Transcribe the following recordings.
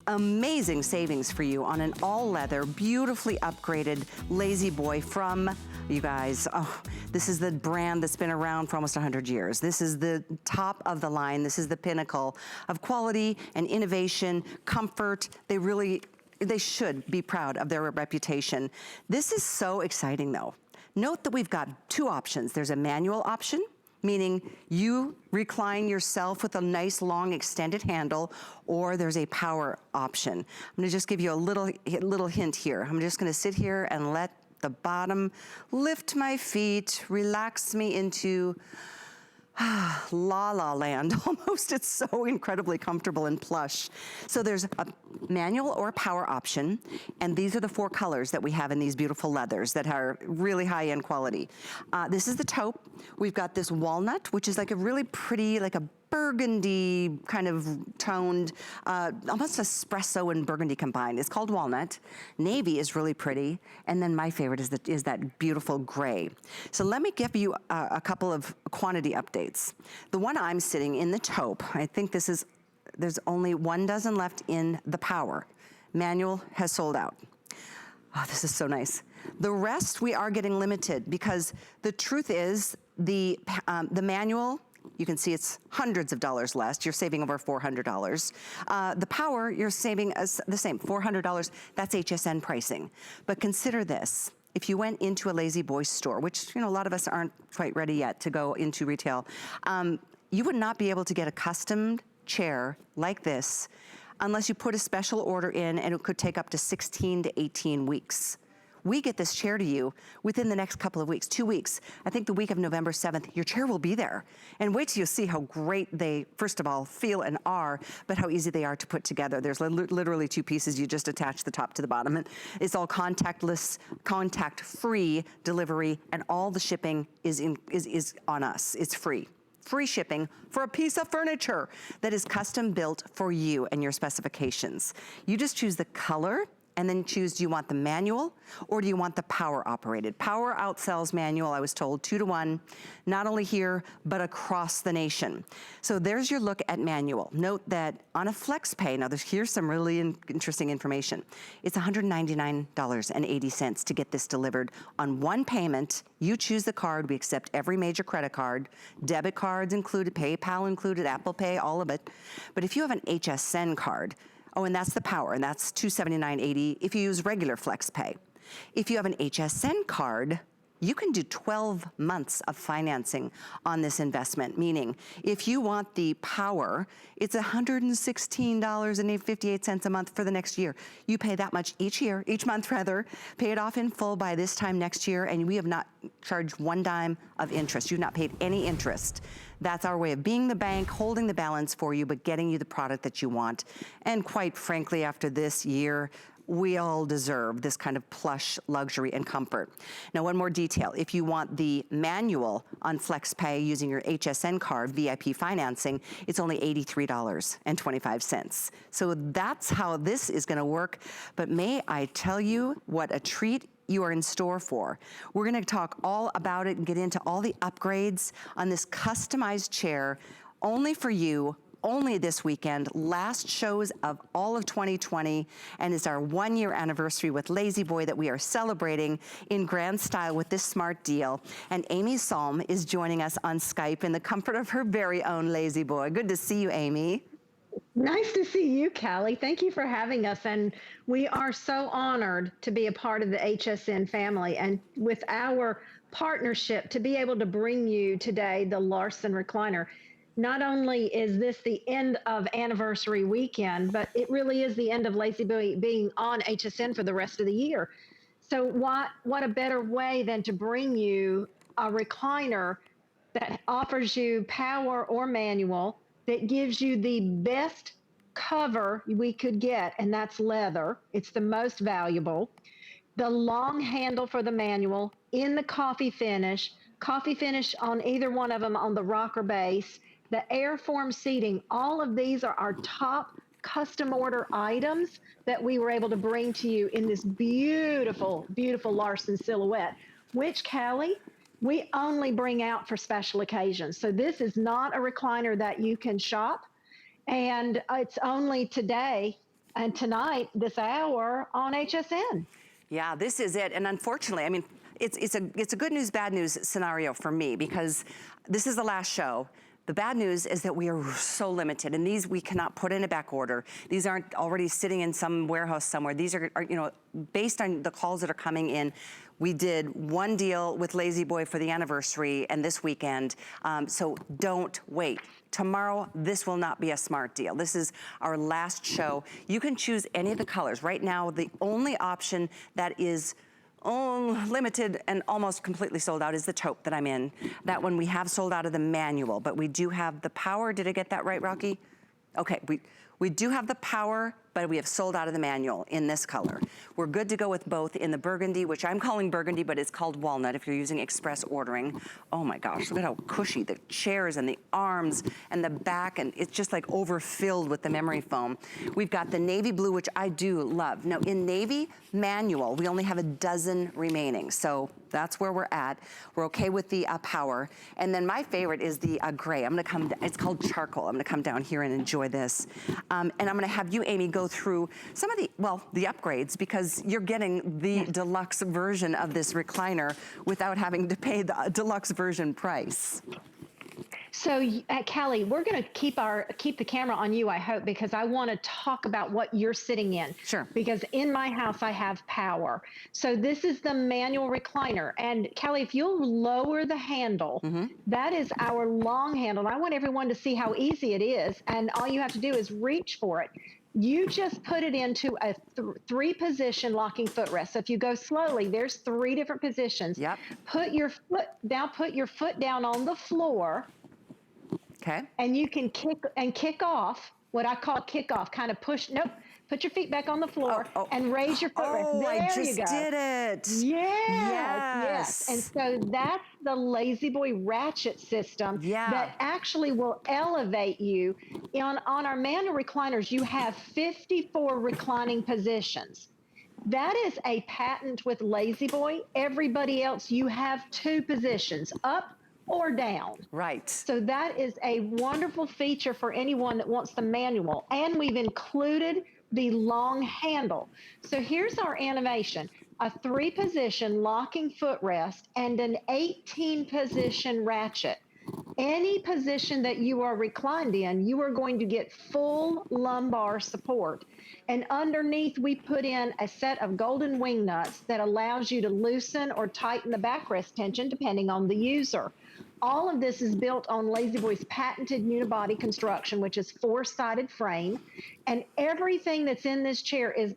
amazing savings for you on an all leather, beautifully upgraded Lazy Boy from, you guys, oh, this is the brand that's been around for almost 100 years. This is the top of the line. This is the pinnacle of quality and innovation, comfort. They should be proud of their reputation. This is so exciting though. Note that we've got two options. There's a manual option, meaning you recline yourself with a nice long extended handle, or there's a power option. I'm gonna just give you a little hint here. I'm just gonna sit here and let the bottom lift my feet, relax me into la la land almost. It's so incredibly comfortable and plush. So there's a manual or power option, and these are the 4 colors that we have in these beautiful leathers that are really high-end quality. This is the taupe. We've got this walnut, which is like a really pretty, like a burgundy kind of toned, almost espresso and burgundy combined. It's called walnut. Navy is really pretty, and then my favorite is that beautiful gray. So let me give you a couple of quantity updates. The one I'm sitting in, the taupe, I think there's only 1 dozen left in the power. Manual has sold out. Oh, this is so nice. The rest we are getting limited because the truth is the manual, you can see it's hundreds of dollars less. You're saving over $400. The power, you're saving the same, $400. That's HSN pricing. But consider this. If you went into a Lazy Boy store, which a lot of us aren't quite ready yet to go into retail, you would not be able to get a custom chair like this unless you put a special order in, and it could take up to 16 to 18 weeks. We get this chair to you within the next couple of weeks, 2 weeks. I think the week of November 7th, your chair will be there. And wait till you see how great they, first of all, feel and are, but how easy they are to put together. There's literally 2 pieces. You just attach the top to the bottom. And it's all contactless, contact-free delivery, and all the shipping is on us. It's free. Free shipping for a piece of furniture that is custom built for you and your specifications. You just choose the color and then choose, do you want the manual or do you want the power operated? Power outsells manual, I was told, 2 to 1, not only here, but across the nation. So there's your look at manual. Note that on a flex pay, now here's some really interesting information. It's $199.80 to get this delivered on one payment. You choose the card, we accept every major credit card, debit cards included, PayPal included, Apple Pay, all of it. But if you have an Hsn card, oh, and that's the power, and that's $279.80 if you use regular flex pay. If you have an Hsn card, you can do 12 months of financing on this investment, meaning if you want the power, it's $116.58 a month for the next year. You pay that much each month rather, pay it off in full by this time next year, and we have not charged 1 dime of interest. You've not paid any interest. That's our way of being the bank, holding the balance for you, but getting you the product that you want. And quite frankly, after this year, we all deserve this kind of plush luxury and comfort. Now, one more detail. If you want the manual on FlexPay using your Hsn card, VIP financing, it's only $83.25. So that's how this is gonna work. But may I tell you what a treat you are in store for. We're gonna talk all about it and get into all the upgrades on this customized chair only for you, only this weekend, last shows of all of 2020, and it's our 1-year anniversary with Lazy Boy that we are celebrating in grand style with this smart deal. And Amy Salm is joining us on Skype in the comfort of her very own Lazy Boy. Good to see you, Amy. Nice to see you, Callie. Thank you for having us. And we are so honored to be a part of the Hsn family. And with our partnership, to be able to bring you today the Larson Recliner. Not only is this the end of anniversary weekend, but it really is the end of Lazy Boy being on Hsn for the rest of the year. So what a better way than to bring you a recliner that offers you power or manual, that gives you the best cover we could get, and that's leather. It's the most valuable. The long handle for the manual in the coffee finish on either one of them on the rocker base, the airform seating, all of these are our top custom order items that we were able to bring to you in this beautiful, beautiful Larson silhouette, which, Callie, we only bring out for special occasions. So this is not a recliner that you can shop, and it's only today and tonight, this hour on HSN. Yeah, this is it. And unfortunately, I mean, it's a good news, bad news scenario for me because this is the last show. The bad news is that we are so limited, and these we cannot put in a back order. These aren't already sitting in some warehouse somewhere. These are you know, based on the calls that are coming in. We did one deal with Lazy Boy for the anniversary and this weekend, so don't wait. Tomorrow, this will not be a smart deal. This is our last show. You can choose any of the colors. Right now, the only option that is limited and almost completely sold out is the taupe that I'm in. That one we have sold out of the manual, but we do have the power. Did I get that right, Rocky? Okay, we do have the power, but we have sold out of the manual in this color. We're good to go with both in the burgundy, which I'm calling burgundy, but it's called walnut if you're using express ordering. Oh my gosh, look at how cushy the chairs and the arms and the back, and it's just like overfilled with the memory foam. We've got the navy blue, which I do love. Now in navy manual, we only have a dozen remaining, so that's where we're at. We're okay with the power. And then my favorite is the gray. I'm gonna come, it's called charcoal. I'm gonna come down here and enjoy this. And I'm gonna have you, Amy, go through some of the, well, the upgrades, because you're getting the deluxe version of this recliner without having to pay the deluxe version price. So, Callie, we're going to keep the camera on you, I hope, because I want to talk about what you're sitting in. Sure. Because in my house, I have power. So this is the manual recliner. And Callie, if you'll lower the handle, that is our long handle. And I want everyone to see how easy it is. And all you have to do is reach for it. You just put it into a three-position locking footrest. So if you go slowly, there's 3 different positions. Yep. Put your foot down on the floor. Okay. And you can kick off, what I call kick off, kind of push, put your feet back on the floor and raise your footrest. Oh, there I just you go. did it. Yes. And so that's the Lazy Boy ratchet system that actually will elevate you. On our manual recliners, you have 54 reclining positions. That is a patent with Lazy Boy. Everybody else, you have 2 positions, up or down. Right. So that is a wonderful feature for anyone that wants the manual. And we've included the long handle. So here's our animation: a 3-position locking footrest and an 18-position ratchet. Any position that you are reclined in, you are going to get full lumbar support. And underneath, we put in a set of golden wing nuts that allows you to loosen or tighten the backrest tension depending on the user. All of this is built on Lazy Boy's patented unibody construction, which is 4-sided frame. And everything that's in this chair is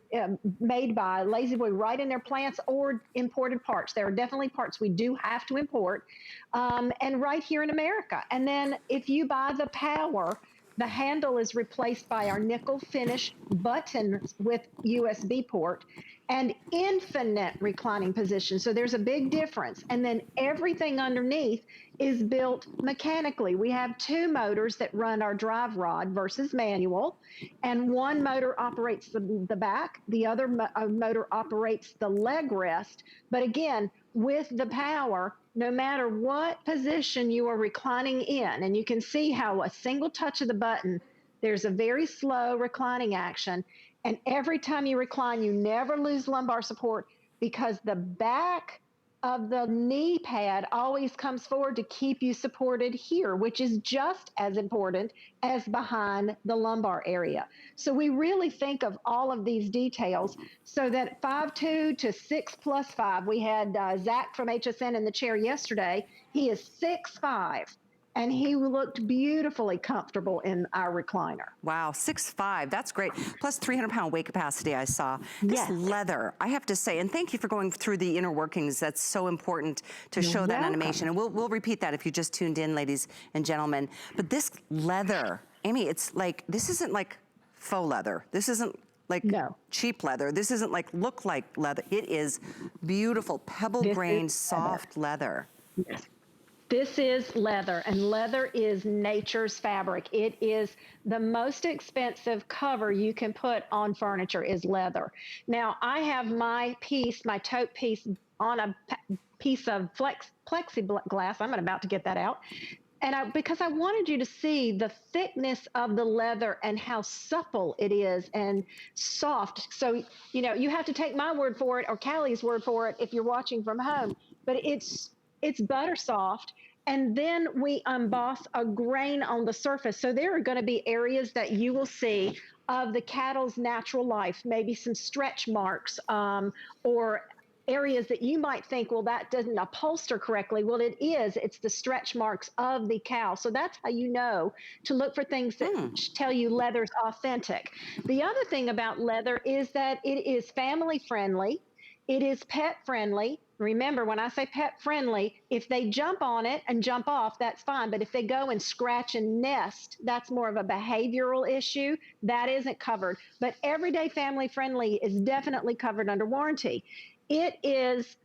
made by Lazy Boy right in their plants or imported parts. There are definitely parts we do have to import, and right here in America. And then if you buy the power, the handle is replaced by our nickel finish buttons with USB port and infinite reclining position. So there's a big difference. And then everything underneath is built mechanically. We have 2 motors that run our drive rod versus manual, and one motor operates the back, the other motor operates the leg rest. But again, with the power, no matter what position you are reclining in, and you can see how a single touch of the button, there's a very slow reclining action. And every time you recline, you never lose lumbar support because the back of the knee pad always comes forward to keep you supported here, which is just as important as behind the lumbar area. So we really think of all of these details so that 5'2" to 6+5, we had Zach from HSN in the chair yesterday. He is 6'5". And he looked beautifully comfortable in our recliner. Wow, 6'5", that's great. Plus 300-pound weight capacity I saw. This leather, I have to say, and thank you for going through the inner workings. That's so important to show that animation. And we'll repeat that if you just tuned in, ladies and gentlemen. But this leather, Amy, it's like, this isn't like faux leather. This isn't like cheap leather. This isn't like look like leather. It is beautiful, pebble-grained, soft leather. Yes. This is leather, and leather is nature's fabric. It is the most expensive cover you can put on furniture is leather. Now, I have my taupe piece on a piece of plexiglass. I'm about to get that out. Because I wanted you to see the thickness of the leather and how supple it is and soft. So, you have to take my word for it or Callie's word for it if you're watching from home, but it's butter soft. And then we emboss a grain on the surface. So there are going to be areas that you will see of the cattle's natural life, maybe some stretch marks, or areas that you might think, well, that doesn't upholster correctly. Well, it is. It's the stretch marks of the cow. So that's how you know to look for things that tell you leather's authentic. The other thing about leather is that it is family friendly. It is pet friendly. Remember, when I say pet friendly, if they jump on it and jump off, that's fine. But if they go and scratch and nest, that's more of a behavioral issue. That isn't covered. But everyday family friendly is definitely covered under warranty. It is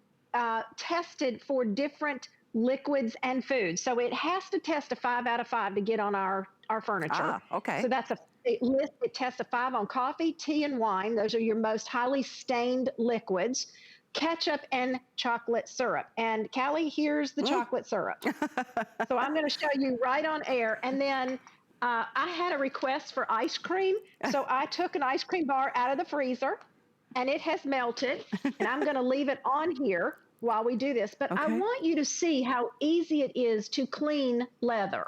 tested for different liquids and foods. So it has to test a 5 out of 5 to get on our furniture. Okay. So that's it tests a 5 on coffee, tea, and wine. Those are your most highly stained liquids. Ketchup and chocolate syrup. And Callie, here's the chocolate syrup. So I'm going to show you right on air. And then I had a request for ice cream. So I took an ice cream bar out of the freezer and it has melted. And I'm going to leave it on here while we do this. But I want you to see how easy it is to clean leather.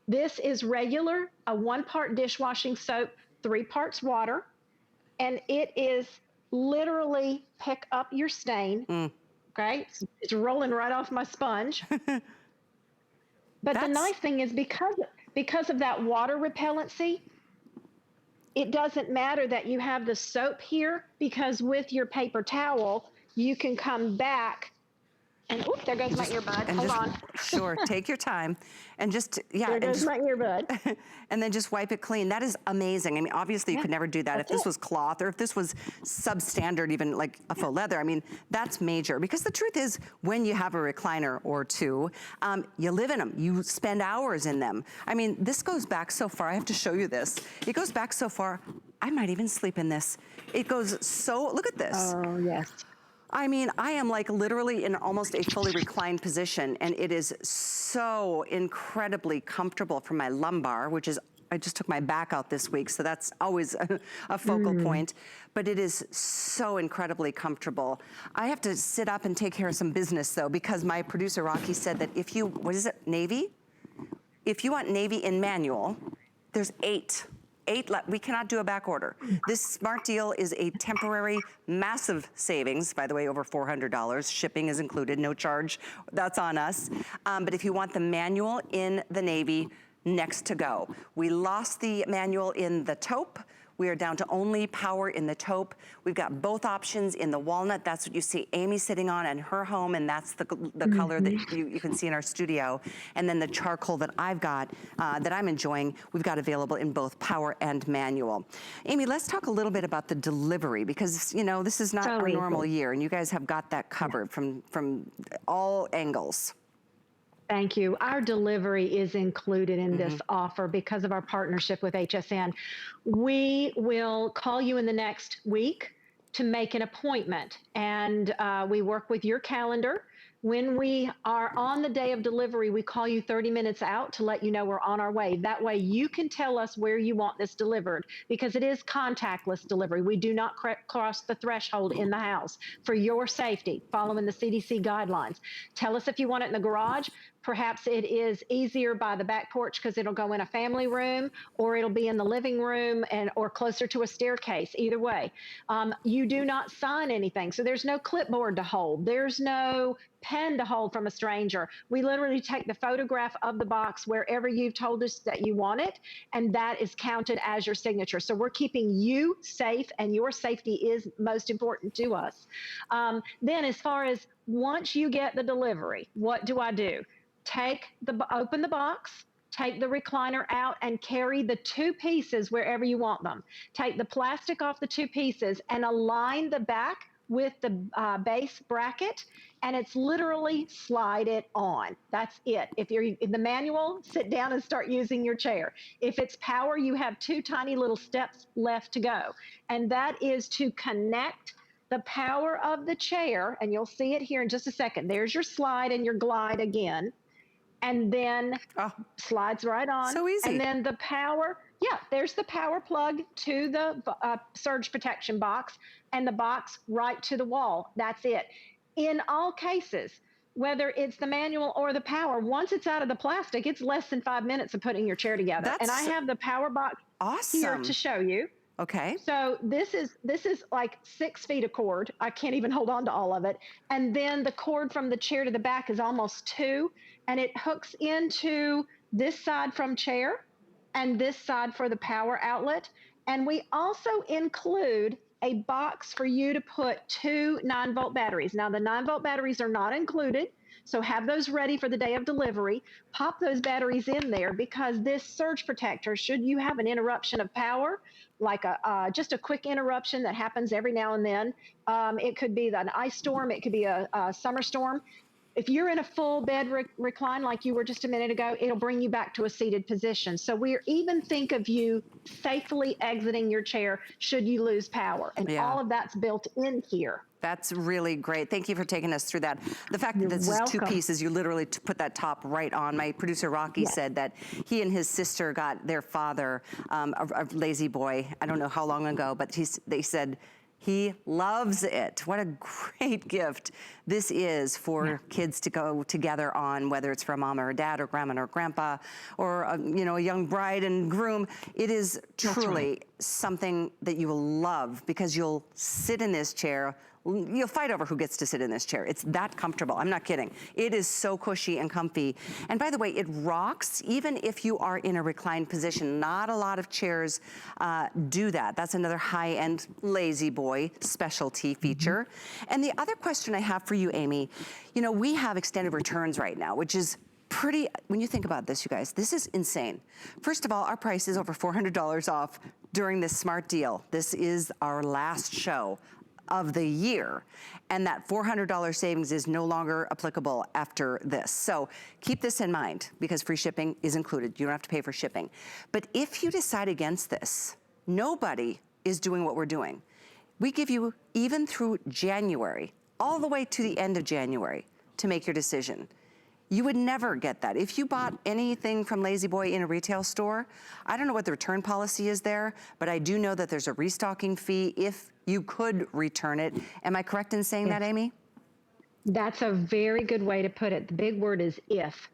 This is regular, a 1-part dishwashing soap, 3 parts water. And it is literally pick up your stain. Okay. It's rolling right off my sponge. But the nice thing is because of that water repellency, it doesn't matter that you have the soap here, because with your paper towel, you can come back and there goes my earbud. Hold on. Sure, take your time. And just, There goes my earbud. And then just wipe it clean. That is amazing. I mean, obviously you could never do that if this was cloth or if this was substandard, even like a faux leather. I mean, that's major, because the truth is, when you have a recliner or two, you live in them. You spend hours in them. I mean, this goes back so far. I have to show you this. It goes back so far, I might even sleep in this. It goes so, look at this. Oh, yes. I mean, I am like literally in almost a fully reclined position, and it is so incredibly comfortable for my lumbar, which is, I just took my back out this week, so that's always a focal point, but it is so incredibly comfortable. I have to sit up and take care of some business though, because my producer Rocky said that if you, what is it, navy? If you want navy in manual, there's 8. We cannot do a back order. This smart deal is a temporary massive savings, by the way, over $400. Shipping is included, no charge, that's on us. But if you want the manual in the navy, next to go. We lost the manual in the taupe. We are down to only power in the taupe. We've got both options in the walnut. That's what you see Amy sitting on in her home, and that's the color that you can see in our studio. And then the charcoal that I've got, that I'm enjoying, we've got available in both power and manual. Amy, let's talk a little bit about the delivery, because this is not a normal year, and you guys have got that covered from all angles. Thank you. Our delivery is included in this offer because of our partnership with Hsn. We will call you in the next week to make an appointment, and we work with your calendar. When we are on the day of delivery, we call you 30 minutes out to let you know we're on our way. That way you can tell us where you want this delivered, because it is contactless delivery. We do not cross the threshold in the house for your safety, following the CDC guidelines. Tell us if you want it in the garage. Perhaps it is easier by the back porch because it'll go in a family room, or it'll be in the living room or closer to a staircase. Either way, you do not sign anything. So there's no clipboard to hold. There's no pen to hold from a stranger. We literally take the photograph of the box wherever you've told us that you want it, and that is counted as your signature. So we're keeping you safe, and your safety is most important to us. Then as far as once you get the delivery, what do? Open the box, take the recliner out, and carry the 2 pieces wherever you want them. Take the plastic off the 2 pieces and align the back with the base bracket, and it's literally slide it on. That's it. If you're in the manual, sit down and start using your chair. If it's power, you have 2 tiny little steps left to go, and that is to connect the power of the chair, and you'll see it here in just a second. There's your slide and your glide again. and then slides right on. So easy. And then the power, there's the power plug to the surge protection box, and the box right to the wall. That's it. In all cases, whether it's the manual or the power, once it's out of the plastic, it's less than 5 minutes of putting your chair together. And I have the power box here to show you. Okay. So this is like 6 feet of cord. I can't even hold on to all of it. And then the cord from the chair to the back is almost 2, and it hooks into this side from chair and this side for the power outlet. And we also include a box for you to put 2 9-volt batteries. Now the 9-volt batteries are not included, so have those ready for the day of delivery. Pop those batteries in there, because this surge protector, should you have an interruption of power, like just a quick interruption that happens every now and then, it could be an ice storm, it could be a summer storm. If you're in a full bed recline like you were just a minute ago, it'll bring you back to a seated position. So we even think of you safely exiting your chair should you lose power. And all of that's built in here. That's really great. Thank you for taking us through that. The fact that this is 2 pieces, you literally put that top right on. My producer Rocky said that he and his sister got their father a lazy boy, I don't know how long ago, but they said he loves it. What a great gift this is for kids to go together on, whether it's for mom or dad or grandma or grandpa, or a young bride and groom. It is truly something that you will love, because you'll sit in this chair. You'll fight over who gets to sit in this chair. It's that comfortable. I'm not kidding. It is so cushy and comfy. And by the way, it rocks even if you are in a reclined position. Not a lot of chairs do that. That's another high-end lazy boy specialty feature. And the other question I have for you, Amy, we have extended returns right now, which is pretty, when you think about this, you guys, this is insane. First of all, our price is over $400 off during this smart deal. This is our last show of the year, and that $400 savings is no longer applicable after this. So keep this in mind, because free shipping is included. You don't have to pay for shipping. But if you decide against this, nobody is doing what we're doing. We give you even through January, all the way to the end of January, to make your decision. You would never get that. If you bought anything from Lazy Boy in a retail store, I don't know what the return policy is there, but I do know that there's a restocking fee if you could return it. Am I correct in saying that, Amy? That's a very good way to put it. The big word is if.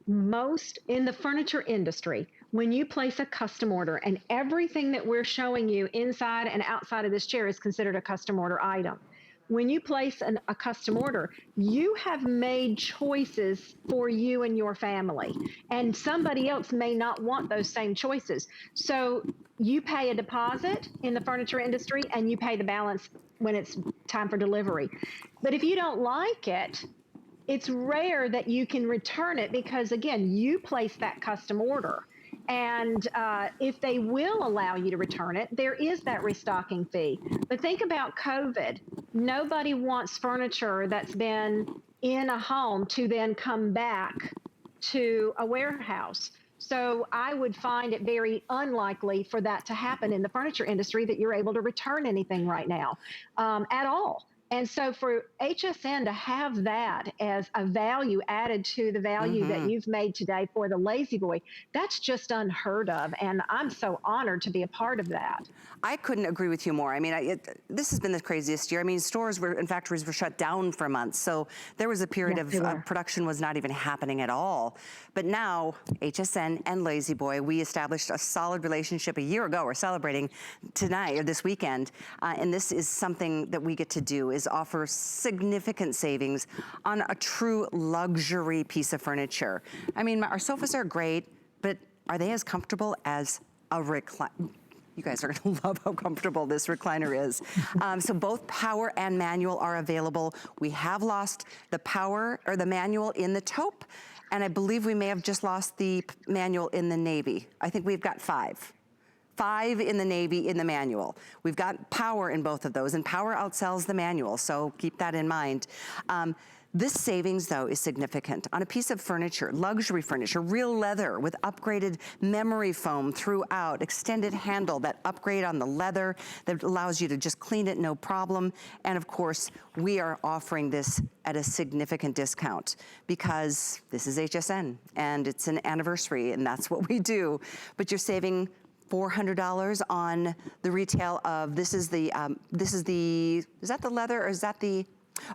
Most in the furniture industry, when you place a custom order, and everything that we're showing you inside and outside of this chair is considered a custom order item. When you place a custom order, you have made choices for you and your family, and somebody else may not want those same choices. So you pay a deposit in the furniture industry, and you pay the balance when it's time for delivery. But if you don't like it, it's rare that you can return it, because again, you place that custom order. And if they will allow you to return it, there is that restocking fee. But think about COVID. Nobody wants furniture that's been in a home to then come back to a warehouse. So I would find it very unlikely for that to happen in the furniture industry, that you're able to return anything right now at all. And so for HSN to have that as a value added to the value that you've made today for the Lazy Boy, that's just unheard of. And I'm so honored to be a part of that. I couldn't agree with you more. I mean, this has been the craziest year. I mean, stores and factories were shut down for months. So there was a period of production was not even happening at all. But now, HSN and Lazy Boy, we established a solid relationship a year ago. We're celebrating tonight, or this weekend. And this is something that we get to do, is offer significant savings on a true luxury piece of furniture. I mean, our sofas are great, but are they as comfortable as a recliner? You guys are gonna love how comfortable this recliner is. So both power and manual are available. We have lost the power or the manual in the taupe, and I believe we may have just lost the manual in the navy. I think we've got 5 in the navy in the manual. We've got power in both of those, and power outsells the manual, so keep that in mind. This savings, though, is significant. On a piece of furniture, luxury furniture, real leather with upgraded memory foam throughout, extended handle, that upgrade on the leather that allows you to just clean it, no problem. And of course, we are offering this at a significant discount because this is HSN and it's an anniversary and that's what we do. But you're saving $400 on the retail of, is that the leather or is that the,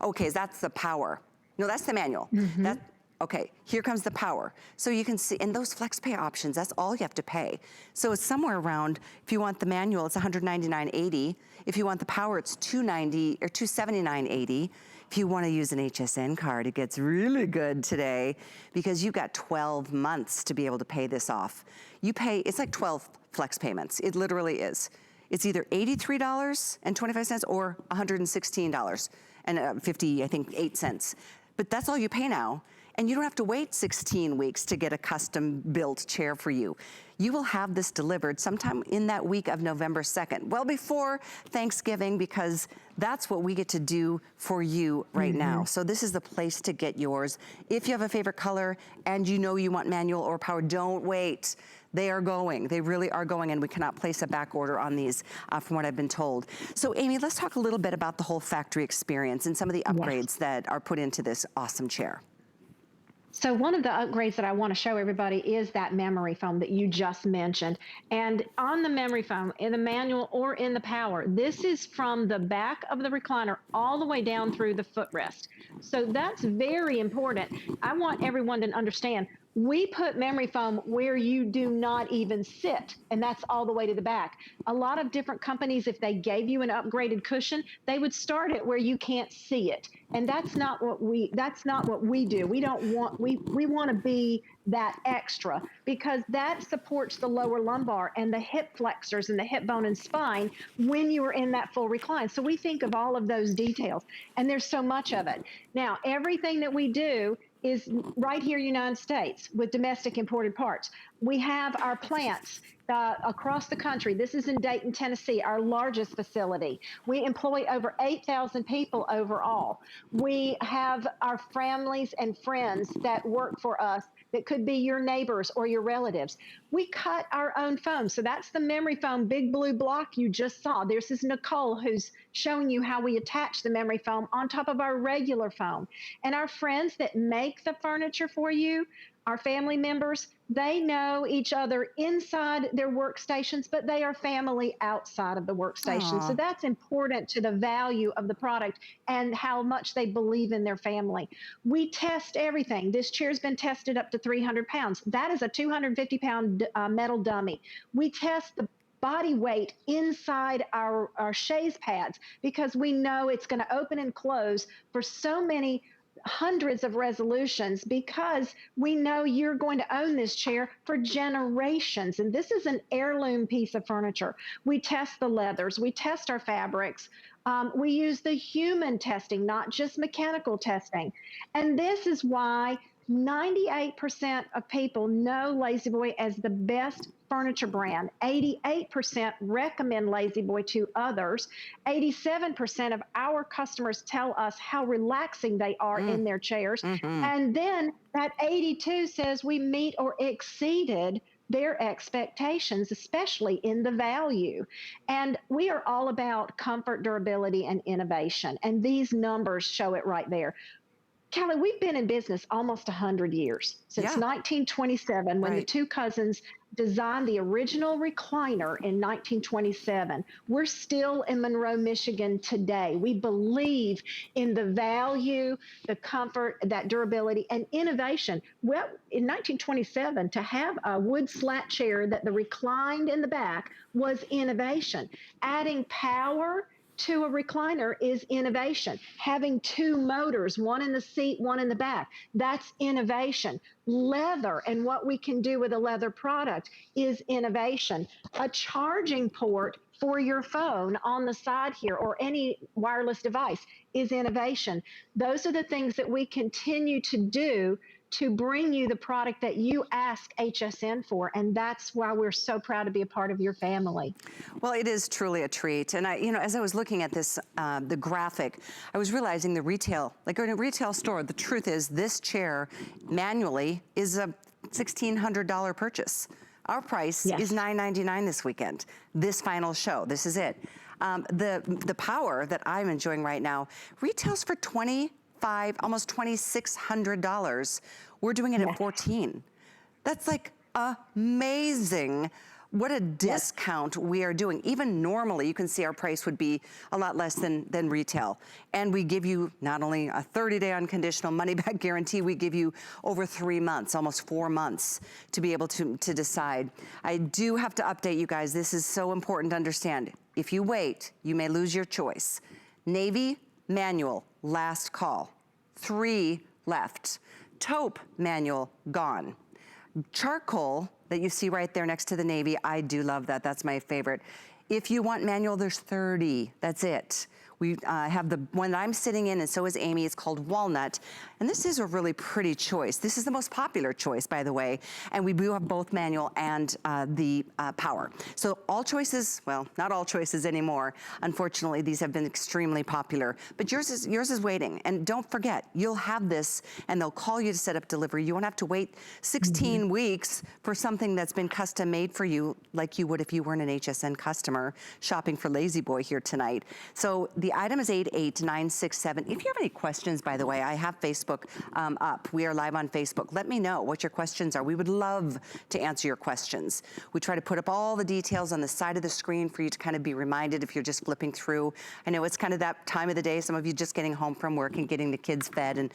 okay, that's the power. No, that's the manual. Okay, here comes the power. So you can see, and those flex pay options, that's all you have to pay. So it's somewhere around, if you want the manual, it's $199.80. If you want the power, it's $290 or $279.80. If you want to use an HSN card, it gets really good today because you've got 12 months to be able to pay this off. You pay, it's like 12 flex payments. It literally is. It's either $83.25 or $116 and 50, I think, 8 cents. But that's all you pay now. And you don't have to wait 16 weeks to get a custom built chair for you. You will have this delivered sometime in that week of November 2nd, well before Thanksgiving, because that's what we get to do for you right now. So this is the place to get yours. If you have a favorite color and you know you want manual or power, don't wait. They are going, they really are going, and we cannot place a back order on these from what I've been told. So Amy, let's talk a little bit about the whole factory experience and some of the upgrades that are put into this awesome chair. So one of the upgrades that I want to show everybody is that memory foam that you just mentioned. And on the memory foam, in the manual or in the power, this is from the back of the recliner all the way down through the footrest. So that's very important. I want everyone to understand, we put memory foam where you do not even sit, and that's all the way to the back. A lot of different companies, if they gave you an upgraded cushion, they would start it where you can't see it. And that's not what we do. We don't want, we want to be that extra because that supports the lower lumbar and the hip flexors and the hip bone and spine when you are in that full recline. So we think of all of those details, and there's so much of it. Now, everything that we do is right here, United States, with domestic imported parts. We have our plants across the country. This is in Dayton, Tennessee, our largest facility. We employ over 8,000 people overall. We have our families and friends that work for us that could be your neighbors or your relatives. We cut our own foam. So that's the memory foam, big blue block you just saw. This is Nicole who's showing you how we attach the memory foam on top of our regular foam. And our friends that make the furniture for you, our family members, they know each other inside their workstations, but they are family outside of the workstation. So that's important to the value of the product and how much they believe in their family. We test everything. This chair's been tested up to 300 pounds. That is a 250-pound metal dummy. We test the body weight inside our chaise pads because we know it's going to open and close for so many hundreds of resolutions because we know you're going to own this chair for generations. And this is an heirloom piece of furniture. We test the leathers, we test our fabrics. We use the human testing, not just mechanical testing. And this is why 98% of people know La-Z-Boy as the best furniture brand. 88% recommend La-Z-Boy to others. 87% of our customers tell us how relaxing they are in their chairs. And then that 82 says we meet or exceeded their expectations, especially in the value. And we are all about comfort, durability, and innovation. And these numbers show it right there. Callie, we've been in business almost 100 years, since 1927, when the two cousins designed the original recliner in 1927. We're still in Monroe, Michigan today. We believe in the value, the comfort, that durability, and innovation. Well, in 1927, to have a wood slat chair that reclined in the back was innovation. Adding power to a recliner is innovation. Having two motors, one in the seat, one in the back, that's innovation. Leather and what we can do with a leather product is innovation. A charging port for your phone on the side here or any wireless device is innovation. Those are the things that we continue to do to bring you the product that you ask HSN for. And that's why we're so proud to be a part of your family. Well, it is truly a treat. And as I was looking at this, the graphic, I was realizing the retail, like in a retail store, the truth is this chair manually is a $1,600 purchase. Our price is $9.99 this weekend, this final show. This is it. The power that I'm enjoying right now retails for almost $2,600. We're doing it at $14. That's like amazing. What a discount we are doing. Even normally, you can see our price would be a lot less than retail. And we give you not only a 30-day unconditional money-back guarantee, we give you over 3 months, almost 4 months, to be able to decide. I do have to update you guys. This is so important to understand. If you wait, you may lose your choice. Navy, manual, last call. 3 left. Taupe, manual, gone. Charcoal, that you see right there next to the navy, I do love that. That's my favorite. If you want manual, there's 30. That's it. We have the one that I'm sitting in, and so is Amy. It's called Walnut. And this is a really pretty choice. This is the most popular choice, by the way. And we do have both manual and the power. So all choices, well, not all choices anymore. Unfortunately, these have been extremely popular. But yours is waiting. And don't forget, you'll have this, and they'll call you to set up delivery. You won't have to wait 16 weeks for something that's been custom made for you, like you would if you weren't an HSN customer shopping for Lazy Boy here tonight. So the item is 88967. If you have any questions, by the way, I have Facebook up. We are live on Facebook. Let me know what your questions are. We would love to answer your questions. We try to put up all the details on the side of the screen for you to kind of be reminded if you're just flipping through. I know it's kind of that time of the day. Some of you just getting home from work and getting the kids fed and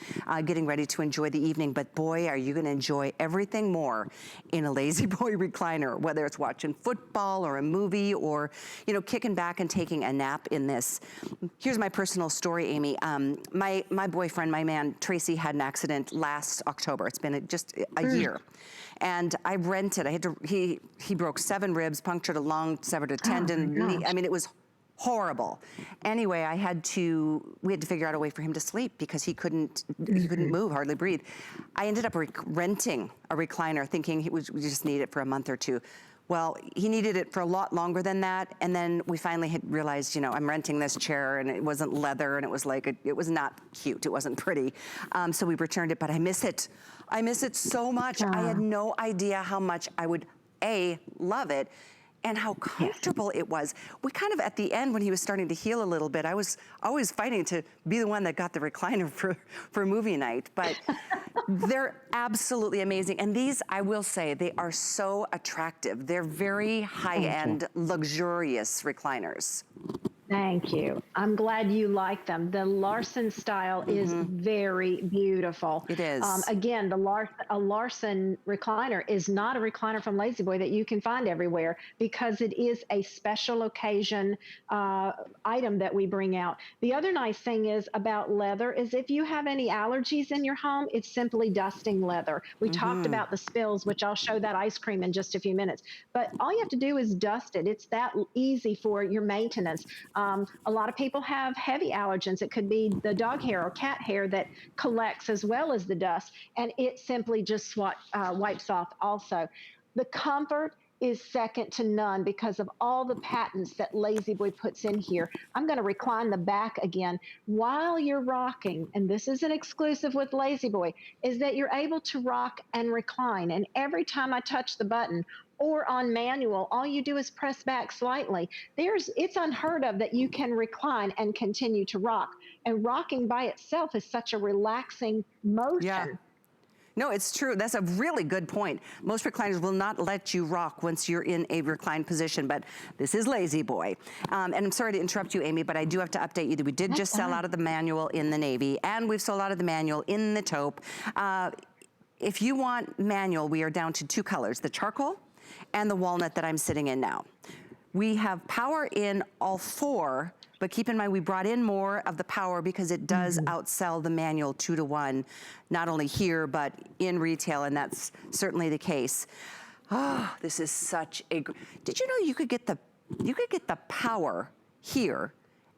getting ready to enjoy the evening. But boy, are you going to enjoy everything more in a Lazy Boy recliner, whether it's watching football or a movie or, kicking back and taking a nap in this. Here's my personal story, Amy. My boyfriend, my man, Tracy, had an accident last October. It's been just a year. And I rented, he broke 7 ribs, punctured a lung, severed a tendon. I mean, it was horrible. Anyway, we had to figure out a way for him to sleep because he couldn't move, hardly breathe. I ended up renting a recliner thinking we just need it for a month or two. Well, he needed it for a lot longer than that, and then we finally had realized, I'm renting this chair, and it wasn't leather, and it was like, it was not cute, it wasn't pretty. So we returned it, but I miss it. I miss it so much. I had no idea how much I would, love it, and how comfortable it was. We kind of, at the end, when he was starting to heal a little bit, I was always fighting to be the one that got the recliner for movie night, but they're absolutely amazing. And these, I will say, they are so attractive. They're very high-end, luxurious recliners. Thank you. I'm glad you like them. The Larson style is very beautiful. It is. Again, a Larson recliner is not a recliner from Lazy Boy that you can find everywhere because it is a special occasion item that we bring out. The other nice thing is about leather is if you have any allergies in your home, it's simply dusting leather. We talked about the spills, which I'll show that ice cream in just a few minutes. But all you have to do is dust it. It's that easy for your maintenance. A lot of people have heavy allergens. It could be the dog hair or cat hair that collects as well as the dust, and it simply just wipes off also. The comfort is second to none because of all the patents that Lazy Boy puts in here. I'm going to recline the back again. While you're rocking, and this is an exclusive with Lazy Boy, is that you're able to rock and recline. And every time I touch the button, or on manual, all you do is press back slightly. It's unheard of that you can recline and continue to rock. And rocking by itself is such a relaxing motion. Yeah. No, it's true. That's a really good point. Most recliners will not let you rock once you're in a reclined position, but this is Lazy Boy. And I'm sorry to interrupt you, Amy, but I do have to update you that we did just sell out of the manual in the navy, and we've sold out of the manual in the taupe. If you want manual, we are down to 2 colors, the charcoal and the walnut that I'm sitting in now. We have power in all 4, but keep in mind we brought in more of the power because it does outsell the manual 2 to 1, not only here, but in retail, and that's certainly the case. Oh, this is such a, did you know you could get the power here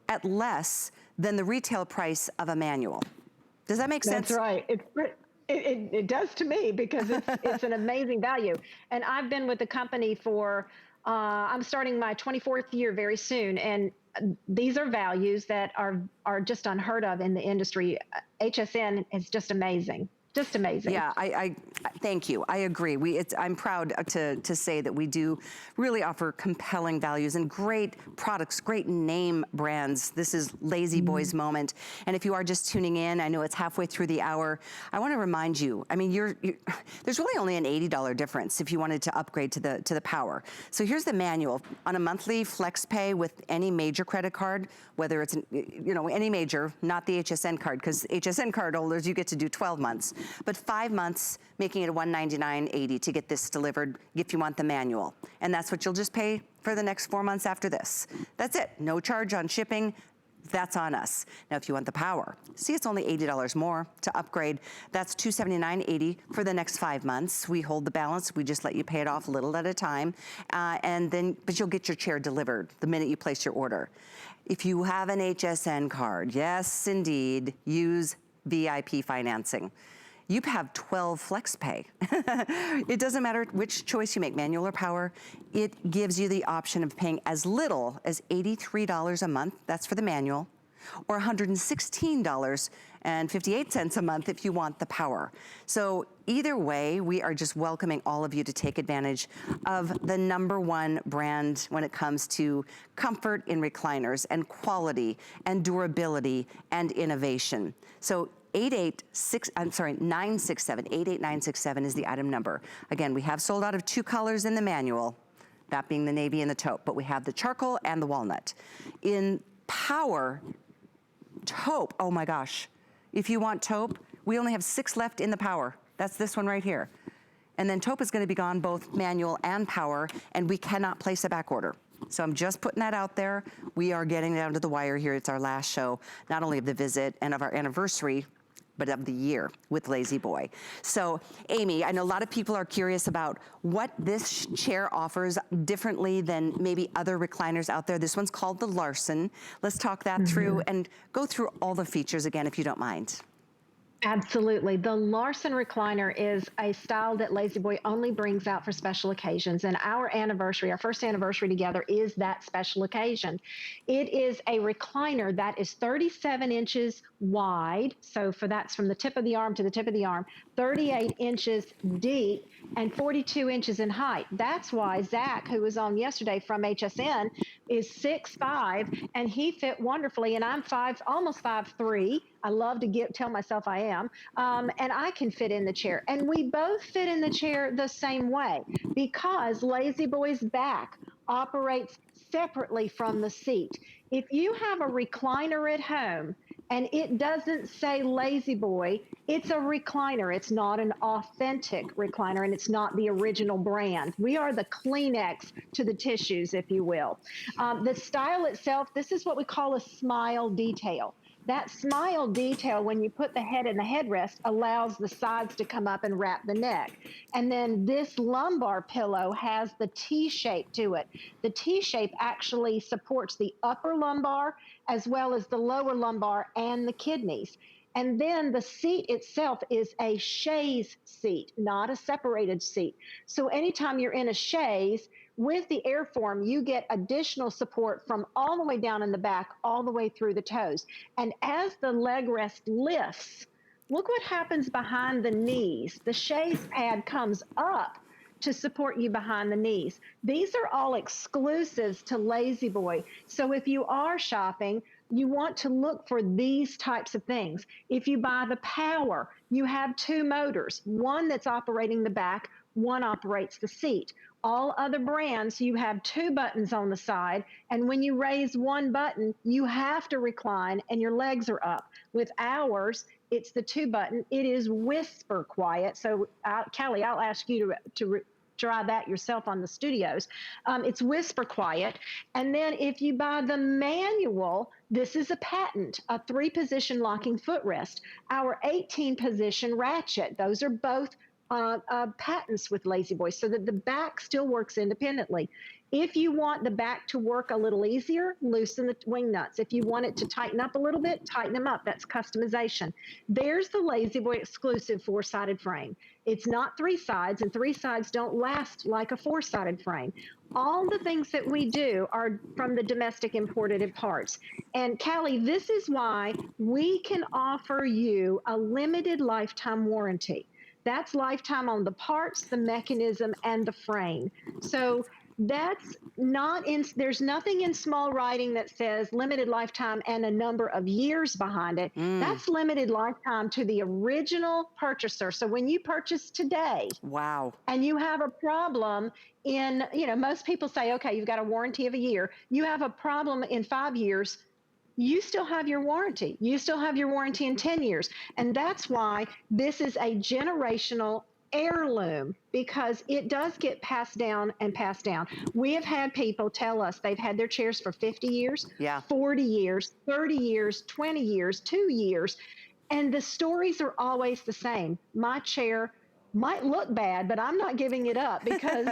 at less than the retail price of a manual? Does that make sense? That's right. It does to me because it's an amazing value. And I've been with the company for I'm starting my 24th year very soon, and these are values that are just unheard of in the industry. HSN is just amazing. Just amazing. Yeah, I thank you. I agree. I'm proud to say that we do really offer compelling values and great products, great name brands. This is Lazy Boy's moment. And if you are just tuning in, I know it's halfway through the hour. I want to remind you. I mean, there's really only an $80 difference if you wanted to upgrade to the Power. So here's the manual on a monthly flex pay with any major credit card, whether it's any major, not the HSN card, because HSN card holders you get to do 12 months. But 5 months, making it $199.80 to get this delivered if you want the manual. And that's what you'll just pay for the next 4 months after this. That's it. No charge on shipping. That's on us. Now, if you want the Power, see, it's only $80 more to upgrade. That's $279.80 for the next 5 months. We hold the balance. We just let you pay it off a little at a time. But you'll get your chair delivered the minute you place your order. If you have an HSN card, yes, indeed, use VIP financing. You have 12 flex pay. It doesn't matter which choice you make, manual or Power. It gives you the option of paying as little as $83 a month, that's for the manual, or $116.58 a month if you want the Power. So either way, we are just welcoming all of you to take advantage of the #1 brand when it comes to comfort in recliners and quality and durability and innovation. So 967 is the item number. Again, we have sold out of 2 colors in the manual, that being the navy and the taupe, but we have the charcoal and the walnut. In Power, taupe, oh my gosh. If you want taupe, we only have 6 left in the Power. That's this one right here. And then taupe is gonna be gone, both manual and Power, and we cannot place a back order. So I'm just putting that out there. We are getting down to the wire here. It's our last show, not only of the visit and of our anniversary, but of the year with Lazy Boy. So Amy, I know a lot of people are curious about what this chair offers differently than maybe other recliners out there. This one's called the Larson. Let's talk that through and go through all the features again, if you don't mind. Absolutely. The Larson Recliner is a style that Lazy Boy only brings out for special occasions. And our anniversary, our first anniversary together, is that special occasion. It is a recliner that is 37 inches wide. So that's from the tip of the arm to the tip of the arm, 38 inches deep, and 42 inches in height. That's why Zach, who was on yesterday from HSN, is 6'5", and he fit wonderfully. And I'm almost 5'3". I love to tell myself I am, and I can fit in the chair. And we both fit in the chair the same way because Lazy Boy's back operates separately from the seat. If you have a recliner at home and it doesn't say Lazy Boy, it's a recliner. It's not an authentic recliner, and it's not the original brand. We are the Kleenex to the tissues, if you will. The style itself, this is what we call a smile detail. That smile detail, when you put the head in the headrest, allows the sides to come up and wrap the neck. And then this lumbar pillow has the T shape to it. The T shape actually supports the upper lumbar as well as the lower lumbar and the kidneys. And then the seat itself is a chaise seat, not a separated seat. So anytime you're in a chaise, with the Airform, you get additional support from all the way down in the back, all the way through the toes. And as the leg rest lifts, look what happens behind the knees. The chaise pad comes up to support you behind the knees. These are all exclusives to Lazy Boy. So if you are shopping, you want to look for these types of things. If you buy the Power, you have 2 motors, one that's operating the back, one operates the seat. All other brands, you have 2 buttons on the side, and when you raise one button, you have to recline and your legs are up. With ours, it's the 2 button. It is whisper quiet. So, Callie, I'll ask you to try that yourself on the studios. It's whisper quiet. And then if you buy the manual, this is a patent, a 3-position locking footrest. Our 18-position ratchet, those are both patents with Lazy Boy, so that the back still works independently. If you want the back to work a little easier, loosen the wing nuts. If you want it to tighten up a little bit, tighten them up. That's customization. There's the Lazy Boy exclusive 4-sided frame. It's not 3 sides, and 3 sides don't last like a 4-sided frame. All the things that we do are from the domestic imported parts. And Callie, this is why we can offer you a limited lifetime warranty. That's lifetime on the parts, the mechanism, and the frame. So that's not in, there's nothing in small writing that says limited lifetime and a number of years behind it. That's limited lifetime to the original purchaser. So when you purchase today, wow, and you have a problem in, most people say, okay, you've got a warranty of a year. You have a problem in 5 years, you still have your warranty. You still have your warranty in 10 years. And that's why this is a generational heirloom, because it does get passed down and passed down. We have had people tell us they've had their chairs for 50 years, 40 years, 30 years, 20 years, 2 years. And the stories are always the same. My chair might look bad, but I'm not giving it up because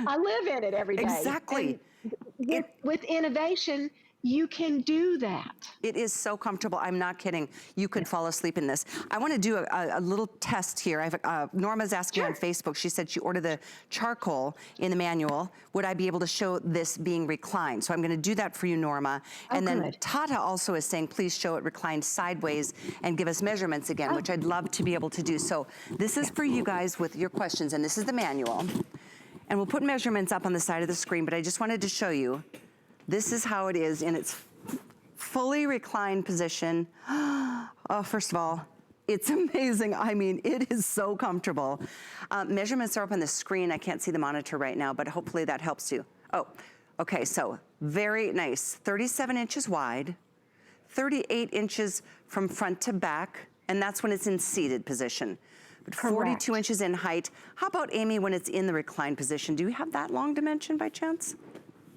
I live in it every day. Exactly. And with innovation, you can do that. It is so comfortable. I'm not kidding. You could fall asleep in this. I want to do a little test here. Norma's asking on Facebook. She said she ordered the charcoal in the manual. Would I be able to show this being reclined? So I'm going to do that for you, Norma. And then Tata also is saying, please show it reclined sideways and give us measurements again, which I'd love to be able to do. So this is for you guys with your questions, and this is the manual. And we'll put measurements up on the side of the screen, but I just wanted to show you. This is how it is in its fully reclined position. Oh, first of all, it's amazing. I mean, it is so comfortable. Measurements are up on the screen. I can't see the monitor right now, but hopefully that helps you. Oh, okay, so very nice. 37 inches wide, 38 inches from front to back, and that's when it's in seated position. But 42 inches in height. How about, Amy, when it's in the reclined position? Do you have that long dimension by chance?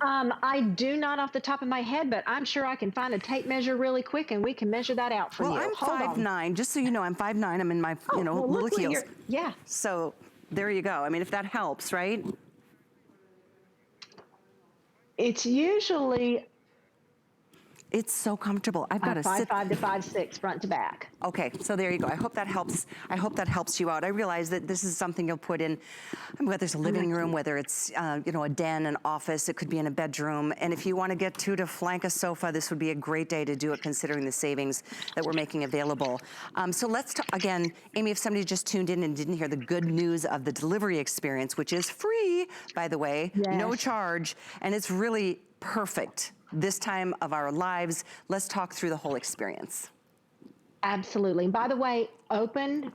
I do not off the top of my head, but I'm sure I can find a tape measure really quick and we can measure that out for you. Well, I'm 5'9", just so you know, I'm 5'9", I'm in my, little heels. Yeah. So there you go. I mean, if that helps, right? It's usually It's so comfortable. I've got to sit 5'5" to 5'6" front to back. Okay, so there you go. I hope that helps. I hope that helps you out. I realize that this is something you'll put in, whether it's a living room, whether it's a den, an office. It could be in a bedroom. And if you want to get two to flank a sofa, this would be a great day to do it, considering the savings that we're making available. So let's talk again, Amy. If somebody just tuned in and didn't hear the good news of the delivery experience, which is free, by the way, no charge, and it's really perfect this time of our lives. Let's talk through the whole experience. Absolutely. And by the way,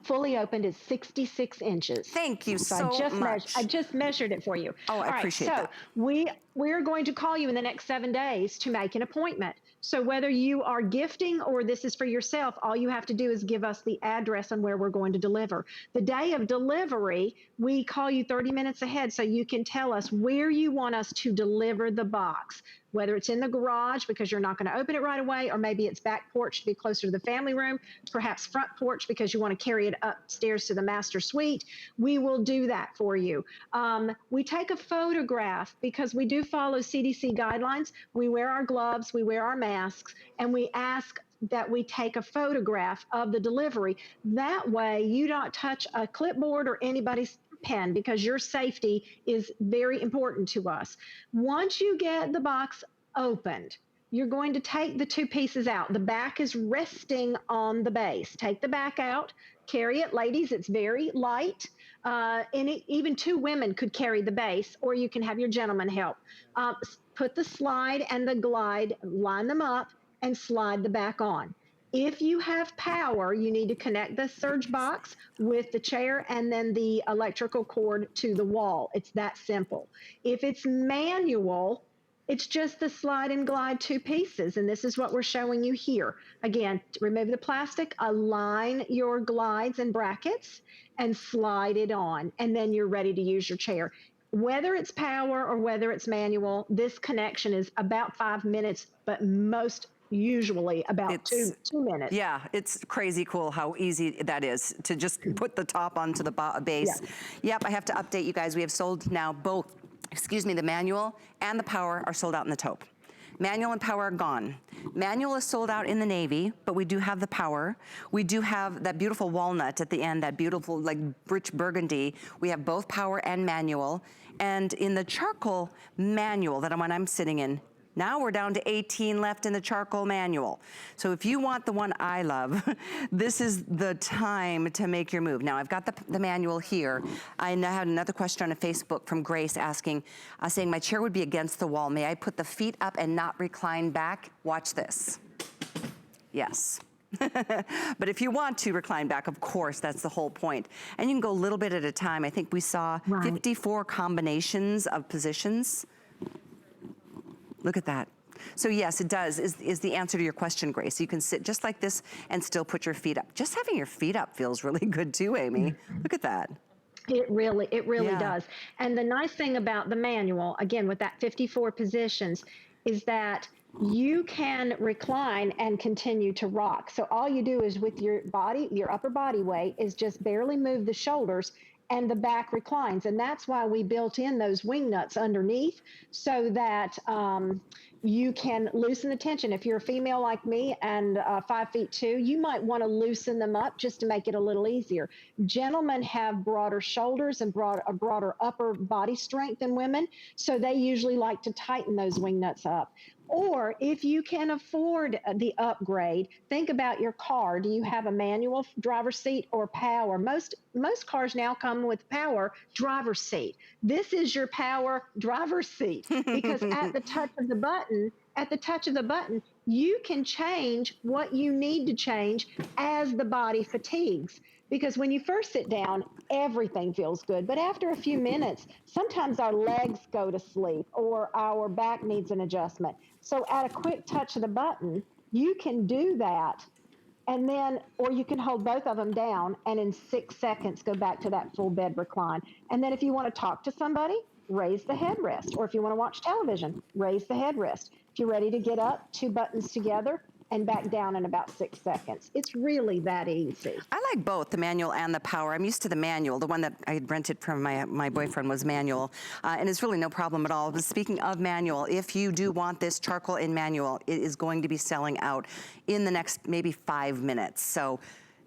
fully opened is 66 inches. Thank you so much. I just measured it for you. Oh, I appreciate that. So we're going to call you in the next 7 days to make an appointment. So whether you are gifting or this is for yourself, all you have to do is give us the address on where we're going to deliver. The day of delivery, we call you 30 minutes ahead so you can tell us where you want us to deliver the box, whether it's in the garage because you're not going to open it right away, or maybe it's back porch to be closer to the family room, perhaps front porch because you want to carry it upstairs to the master suite. We will do that for you. We take a photograph because we do follow CDC guidelines. We wear our gloves, we wear our masks, and we ask that we take a photograph of the delivery. That way you don't touch a clipboard or anybody's pen, because your safety is very important to us. Once you get the box opened, you're going to take the two pieces out. The back is resting on the base. Take the back out, carry it. Ladies, it's very light. Even two women could carry the base, or you can have your gentleman help. Put the slide and the glide, line them up, and slide the back on. If you have power, you need to connect the surge box with the chair and then the electrical cord to the wall. It's that simple. If it's manual, it's just the slide and glide two pieces, and this is what we're showing you here. Again, remove the plastic, align your glides and brackets, and slide it on, and then you're ready to use your chair. Whether it's power or whether it's manual, this connection is about 5 minutes, but usually about two minutes. Yeah, it's crazy cool how easy that is to just put the top onto the base. Yeah. Yep, I have to update you guys. We have sold now both the manual and the power are sold out in the taupe. Manual and power are gone. Manual is sold out in the navy, but we do have the power. We do have that beautiful walnut at the end, that beautiful like rich burgundy. We have both power and manual. And in the charcoal manual, that one I'm sitting in, now we're down to 18 left in the charcoal manual. So if you want the one I love, this is the time to make your move. Now I've got the manual here. I now had another question on Facebook from Grace asking, saying my chair would be against the wall. May I put the feet up and not recline back? Watch this. Yes. But if you want to recline back, of course, that's the whole point. And you can go a little bit at a time. I think we saw 54 combinations of positions. Look at that. So yes, it does, is the answer to your question, Grace. You can sit just like this and still put your feet up. Just having your feet up feels really good too, Amy. Look at that. It really does. And the nice thing about the manual, again, with that 54 positions, is that you can recline and continue to rock. So all you do is with your body, your upper body weight, is just barely move the shoulders and the back reclines. And that's why we built in those wing nuts underneath so that you can loosen the tension. If you're a female like me and 5'2", you might want to loosen them up just to make it a little easier. Gentlemen have broader shoulders and a broader upper body strength than women, so they usually like to tighten those wing nuts up. Or if you can afford the upgrade, think about your car. Do you have a manual driver's seat or power? Most cars now come with power driver's seat. This is your power driver's seat because at the touch of the button, you can change what you need to change as the body fatigues. Because when you first sit down, everything feels good. But after a few minutes, sometimes our legs go to sleep or our back needs an adjustment. So at a quick touch of the button, you can do that. And then, or you can hold both of them down and in 6 seconds go back to that full bed recline. And then if you want to talk to somebody, raise the headrest. Or if you want to watch television, raise the headrest. If you're ready to get up, 2 buttons together, and back down in about 6 seconds. It's really that easy. I like both, the manual and the power. I'm used to the manual. The one that I had rented from my boyfriend was manual, and it's really no problem at all. But speaking of manual, if you do want this charcoal in manual, it is going to be selling out in the next maybe 5 minutes. So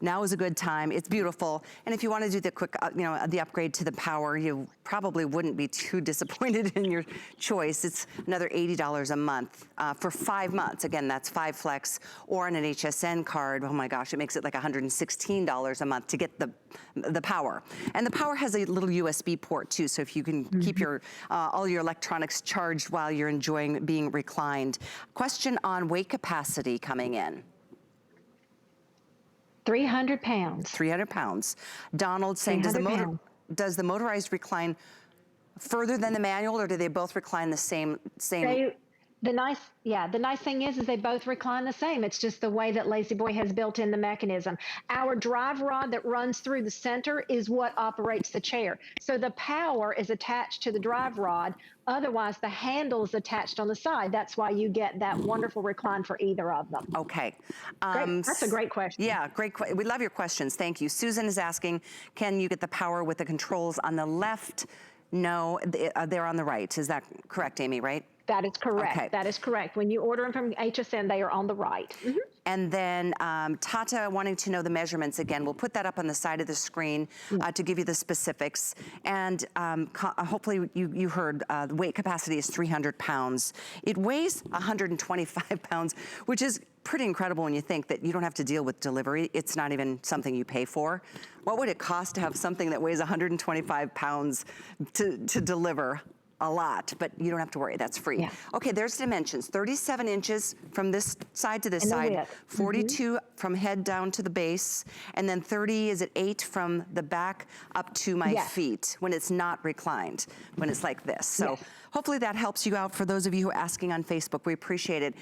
now is a good time. It's beautiful. And if you want to do the quick, the upgrade to the power, you probably wouldn't be too disappointed in your choice. It's another $80 a month for 5 months. Again, that's 5 flex or on an Hsn card. Oh my gosh, it makes it like $116 a month to get the power. And the power has a little USB port too, so if you can keep your all your electronics charged while you're enjoying being reclined. Question on weight capacity coming in. 300 pounds. 300 pounds. Donald saying, does the motorized recline further than the manual, or do they both recline the same? The nice thing is they both recline the same. It's just the way that Lazy Boy has built in the mechanism. Our drive rod that runs through the center is what operates the chair. So the power is attached to the drive rod. Otherwise, the handle is attached on the side. That's why you get that wonderful recline for either of them. Okay. Great. That's a great question. Yeah, great. We love your questions. Thank you. Susan is asking, can you get the power with the controls on the left? No, they're on the right. Is that correct, Amy, right? That is correct. Okay. That is correct. When you order them from Hsn, they are on the right. And then Tata wanting to know the measurements again. We'll put that up on the side of the screen to give you the specifics. And hopefully you heard the weight capacity is 300 pounds. It weighs 125 pounds, which is pretty incredible when you think that you don't have to deal with delivery. It's not even something you pay for. What would it cost to have something that weighs 125 pounds to deliver? A lot, but you don't have to worry, that's free. Yeah. Okay, there's dimensions, 37 inches from this side to this side, 42 from head down to the base, and then 30, is it 8 from the back up to my feet when it's not reclined, when it's like this. So hopefully that helps you out for those of you who are asking on Facebook. We appreciate it.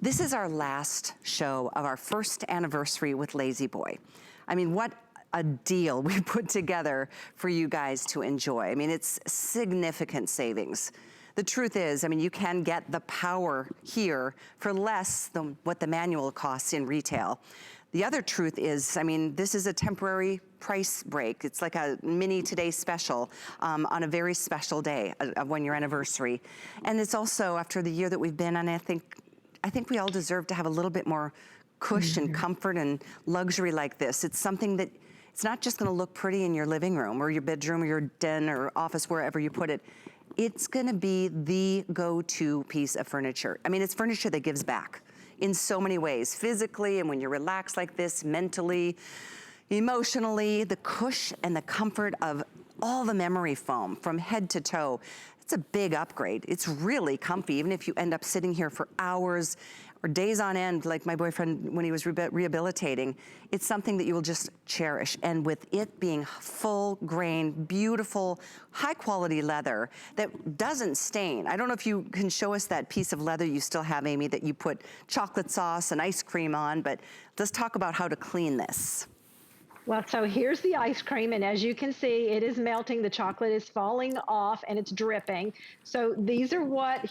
This is our last show of our first anniversary with Lazy Boy. I mean, what a deal we put together for you guys to enjoy. I mean, it's significant savings. The truth is, I mean, you can get the power here for less than what the manual costs in retail. The other truth is, I mean, this is a temporary price break. It's like a mini Today special on a very special day, a 1-year anniversary. And it's also after the year that we've been on, I think we all deserve to have a little bit more cushion, comfort, and luxury like this. It's something that it's not just gonna look pretty in your living room or your bedroom or your den or office, wherever you put it. It's gonna be the go-to piece of furniture. I mean, it's furniture that gives back in so many ways, physically, and when you're relaxed like this, mentally, emotionally, the cush and the comfort of all the memory foam from head to toe. It's a big upgrade. It's really comfy, even if you end up sitting here for hours or days on end, like my boyfriend when he was rehabilitating. It's something that you will just cherish. And with it being full grain, beautiful, high quality leather that doesn't stain. I don't know if you can show us that piece of leather you still have, Amy, that you put chocolate sauce and ice cream on, but let's talk about how to clean this. Well, so here's the ice cream, and as you can see, it is melting. The chocolate is falling off, and it's dripping. So these are what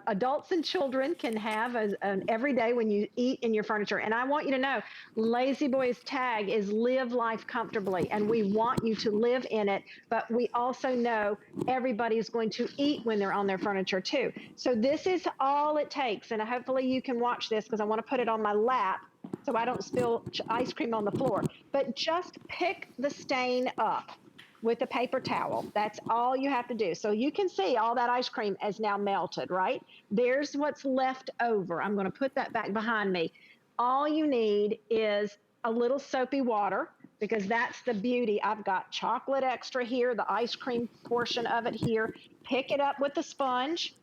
adults and children can have as every day when you eat in your furniture. And I want you to know, Lazy Boy's tag is live life comfortably, and we want you to live in it, but we also know everybody is going to eat when they're on their furniture too. So this is all it takes, and hopefully you can watch this because I want to put it on my lap so I don't spill ice cream on the floor. But just pick the stain up with a paper towel. That's all you have to do. So you can see all that ice cream is now melted, right? There's what's left over. I'm going to put that back behind me. All you need is a little soapy water, because that's the beauty. I've got chocolate extra here, the ice cream portion of it here. Pick it up with the sponge.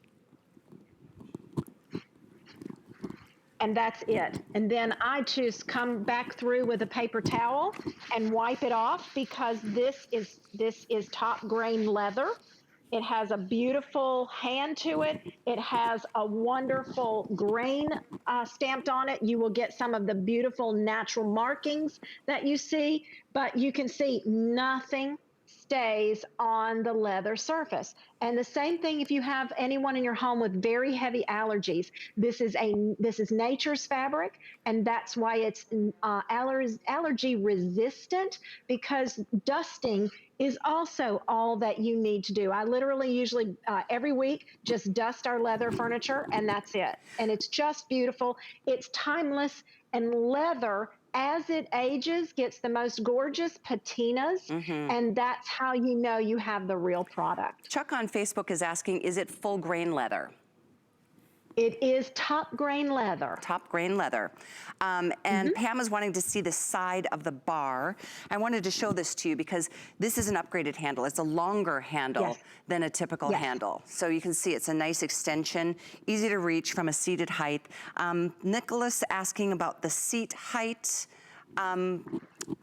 And that's it. And then I just come back through with a paper towel and wipe it off, because this is top grain leather. It has a beautiful hand to it. It has a wonderful grain stamped on it. You will get some of the beautiful natural markings that you see, but you can see nothing stays on the leather surface. And the same thing if you have anyone in your home with very heavy allergies. This is nature's fabric, and that's why it's allergy resistant, because dusting is also all that you need to do. I literally usually every week just dust our leather furniture, and that's it. And it's just beautiful. It's timeless, and leather, as it ages, gets the most gorgeous patinas, and that's how you know you have the real product. Chuck on Facebook is asking, is it full grain leather? It is top grain leather. Top grain leather. And Pam is wanting to see the side of the bar. I wanted to show this to you because this is an upgraded handle. It's a longer handle than a typical handle. So you can see it's a nice extension, easy to reach from a seated height. Nicholas asking about the seat height.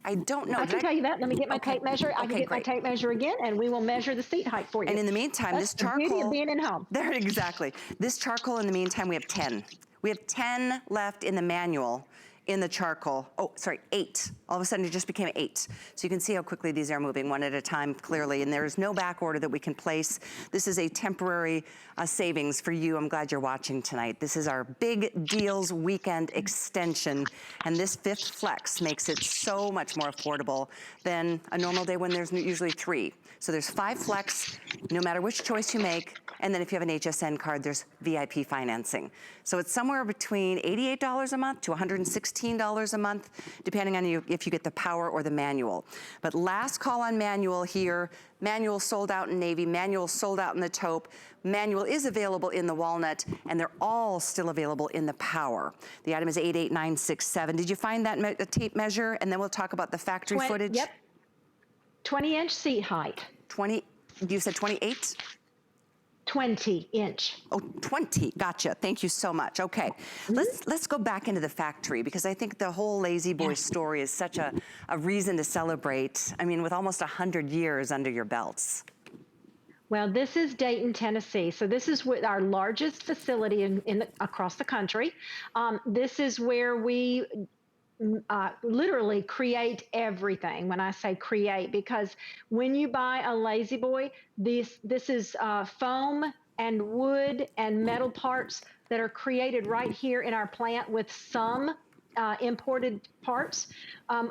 I don't know. I can tell you that. Let me get my tape measure. I can get my tape measure again, and we will measure the seat height for you. And in the meantime, That's this charcoal. the beauty of being in home. There, exactly. This charcoal, in the meantime, we have 10. We have 10 left in the manual in the charcoal. Oh, sorry, 8. All of a sudden, it just became 8. So you can see how quickly these are moving one at a time, clearly, and there is no back order that we can place. This is a temporary savings for you. I'm glad you're watching tonight. This is our big deals weekend extension, and this 5th flex makes it so much more affordable than a normal day when there's usually 3. So there's 5 flex, no matter which choice you make, and then if you have an Hsn card, there's VIP financing. So it's somewhere between $88 a month to $116 a month, depending on if you get the power or the manual. But last call on manual here. Manual sold out in navy, manual sold out in the taupe. Manual is available in the walnut, and they're all still available in the power. The item is 88967. Did you find that tape measure? And then we'll talk about the factory footage. Yep. 20-inch seat height. 20, you said 28? 20-inch. Oh, 20, gotcha. Thank you so much. Okay, let's go back into the factory, because I think the whole Lazy Boy story is such a reason to celebrate. I mean, with almost 100 years under your belts. Well, this is Dayton, Tennessee. So this is our largest facility across the country. This is where we literally create everything. When I say create, because when you buy a Lazy Boy, this is foam and wood and metal parts that are created right here in our plant with some imported parts.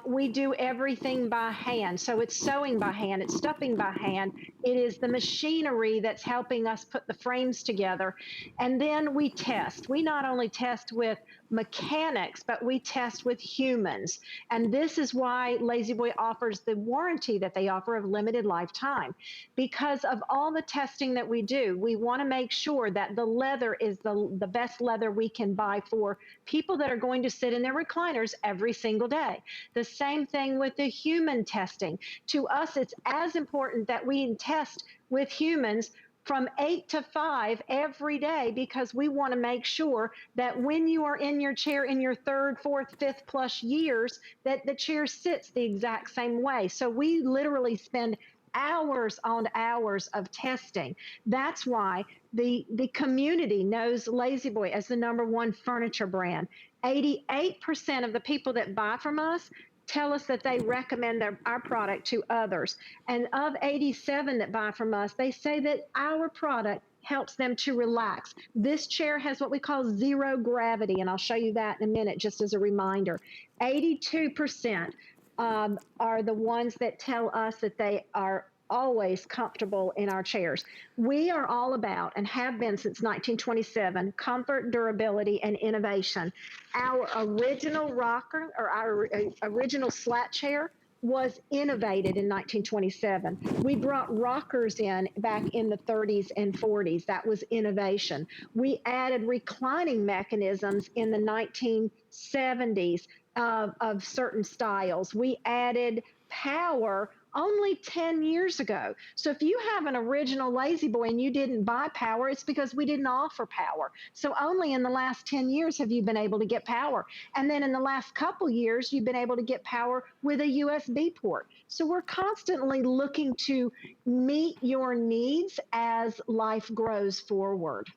We do everything by hand. So it's sewing by hand, it's stuffing by hand. It is the machinery that's helping us put the frames together. And then we test. We not only test with mechanics, but we test with humans. And this is why Lazy Boy offers the warranty that they offer of limited lifetime. Because of all the testing that we do, we want to make sure that the leather is the best leather we can buy for people that are going to sit in their recliners every single day. The same thing with the human testing. To us, it's as important that we test with humans from 8 to 5 every day, because we want to make sure that when you are in your chair in your 3rd, 4th, 5th plus years, that the chair sits the exact same way. So we literally spend hours on hours of testing. That's why the community knows Lazy Boy as the #1 furniture brand. 88% of the people that buy from us tell us that they recommend our product to others. And of 87 that buy from us, they say that our product helps them to relax. This chair has what we call zero gravity, and I'll show you that in a minute just as a reminder. 82% are the ones that tell us that they are always comfortable in our chairs. We are all about, and have been since 1927, comfort, durability, and innovation. Our original rocker, or our original slat chair, was innovated in 1927. We brought rockers in back in the 30s and 40s. That was innovation. We added reclining mechanisms in the 1970s of certain styles. We added power only 10 years ago. So if you have an original Lazy Boy and you didn't buy power, it's because we didn't offer power. So only in the last 10 years have you been able to get power. And then in the last couple years, you've been able to get power with a USB port. So we're constantly looking to meet your needs as life grows forward.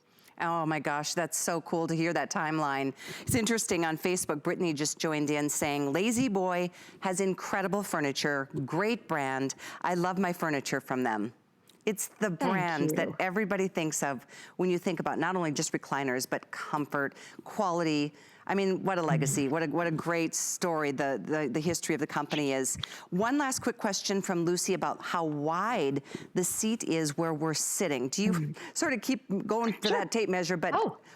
Oh my gosh, that's so cool to hear that timeline. It's interesting, on Facebook, Brittany just joined in saying, Lazy Boy has incredible furniture, great brand. I love my furniture from them. It's the brand that everybody thinks of when you think about not only just recliners, but comfort, quality. I mean, what a legacy, what a great story the history of the company is. One last quick question from Lucy about how wide the seat is where we're sitting. Do you sort of keep going for that tape measure? But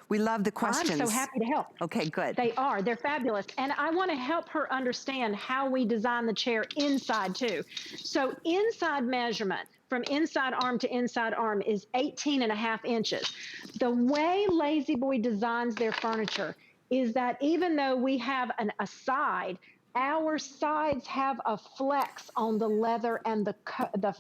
we love the questions. I'm so happy to help. Okay, good. They are. They're fabulous. And I want to help her understand how we design the chair inside too. So inside measurement, from inside arm to inside arm, is 18.5 inches. The way Lazy Boy designs their furniture is that even though we have a side, our sides have a flex on the leather and the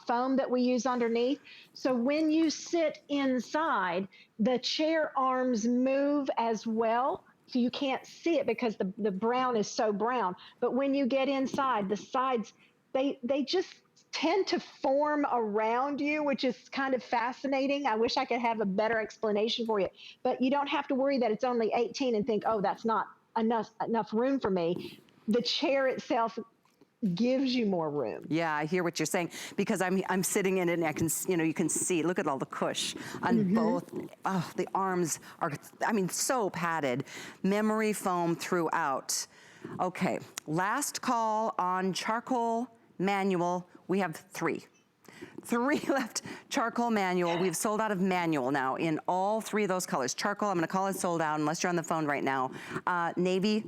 foam that we use underneath. So when you sit inside, the chair arms move as well. So you can't see it because the brown is so brown. But when you get inside, the sides, they just tend to form around you, which is kind of fascinating. I wish I could have a better explanation for you, but you don't have to worry that it's only 18 and think, oh, that's not enough room for me. The chair itself gives you more room. Yeah, I hear what you're saying, because I'm sitting in it and I can, you can see, look at all the cush on both. Oh, the arms are, I mean, so padded. Memory foam throughout. Okay, last call on charcoal manual. We have 3 left. Charcoal manual. We've sold out of manual now in all 3 of those colors. Charcoal, I'm gonna call it sold out unless you're on the phone right now. Navy,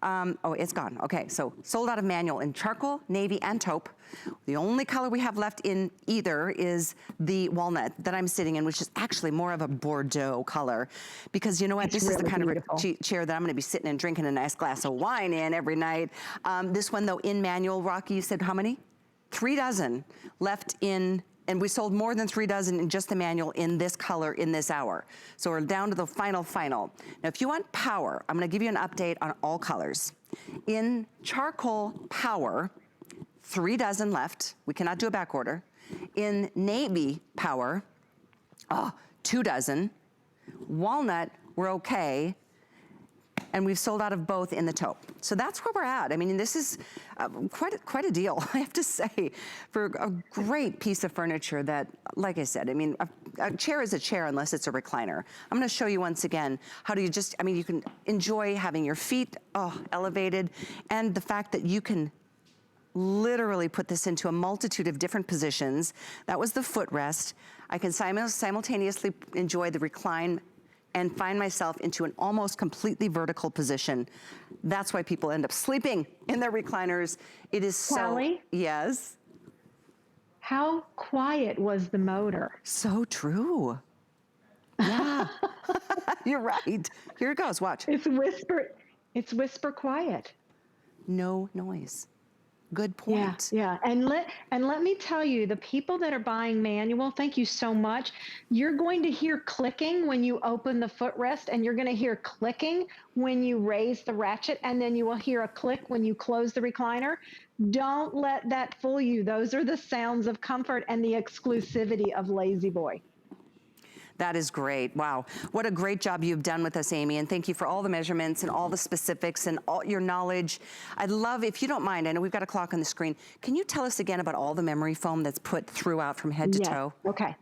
oh, it's gone. Okay, so sold out of manual in charcoal, navy, and taupe. The only color we have left in either is the walnut that I'm sitting in, which is actually more of a Bordeaux color. Because you know what, this is the kind of chair that I'm gonna be sitting and drinking a nice glass of wine in every night. This one though, in manual, Rocky, you said how many? 3 dozen left in, and we sold more than 3 dozen in just the manual in this color in this hour. So we're down to the final. Now, if you want power, I'm gonna give you an update on all colors. In charcoal power, 3 dozen left. We cannot do a back order. In navy power, 2 dozen. Walnut, we're okay. and we've sold out of both in the taupe. So that's where we're at. I mean, this is quite a deal, I have to say, for a great piece of furniture that, like I said, I mean, a chair is a chair unless it's a recliner. I'm gonna show you once again, how do you just, I mean, you can enjoy having your feet elevated, and the fact that you can literally put this into a multitude of different positions. That was the footrest. I can simultaneously enjoy the recline and find myself into an almost completely vertical position. That's why people end up sleeping in their recliners. It is so, Sally? Yes? How quiet was the motor? So true. Yeah, you're right. Here it goes, watch. It's whisper quiet. No noise. Good point. Yeah. And let me tell you, the people that are buying manual, thank you so much. You're going to hear clicking when you open the footrest, and you're going to hear clicking when you raise the ratchet, and then you will hear a click when you close the recliner. Don't let that fool you. Those are the sounds of comfort and the exclusivity of Lazy Boy. That is great. Wow. What a great job you've done with us, Amy. And thank you for all the measurements and all the specifics and all your knowledge. I'd love, if you don't mind, I know we've got a clock on the screen. Can you tell us again about all the memory foam that's put throughout from head to toe? Okay.